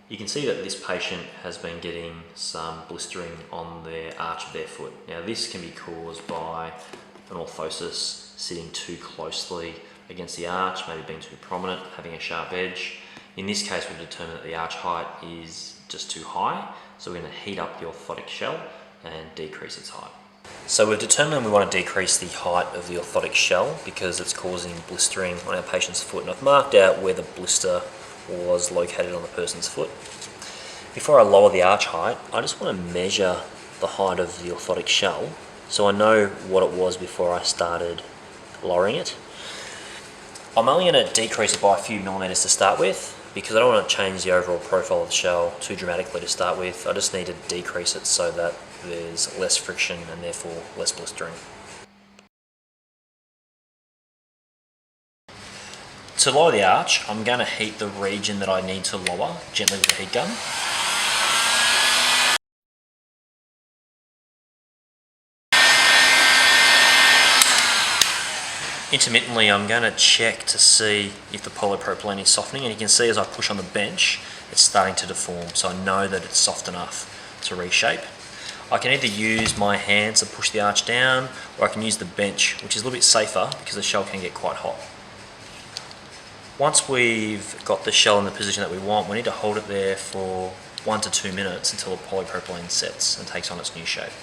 You can see that this patient has been getting some blistering on the arch of their foot. Now this can be caused by an orthosis sitting too closely against the arch, maybe being too prominent, having a sharp edge. In this case, we've determined that the arch height is just too high, so we're going to heat up the orthotic shell and decrease its height. So we've determined we want to decrease the height of the orthotic shell because it's causing blistering on our patient's foot, and I've marked out where the blister was located on the person's foot. Before I lower the arch height, I just want to measure the height of the orthotic shell so I know what it was before I started lowering it. I'm only going to decrease it by a few millimeters to start with because I don't want to change the overall profile of the shell too dramatically to start with. I just need to decrease it so that there's less friction and therefore less blistering. To lower the arch, I'm going to heat the region that I need to lower gently with a heat gun. Intermittently, I'm going to check to see if the polypropylene is softening, and you can see as I push on the bench, it's starting to deform, so I know that it's soft enough to reshape. I can either use my hands to push the arch down, or I can use the bench, which is a little bit safer because the shell can get quite hot. Once we've got the shell in the position that we want, we need to hold it there for 1 to 2 minutes until the polypropylene sets and takes on its new shape.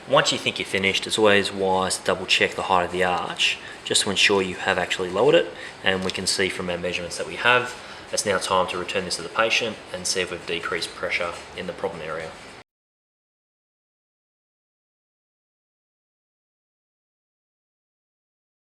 Once you think you're finished, it's always wise to double check the height of the arch just to ensure you have actually lowered it, and we can see from our measurements that we have. It's now time to return this to the patient and see if we've decreased pressure in the problem area.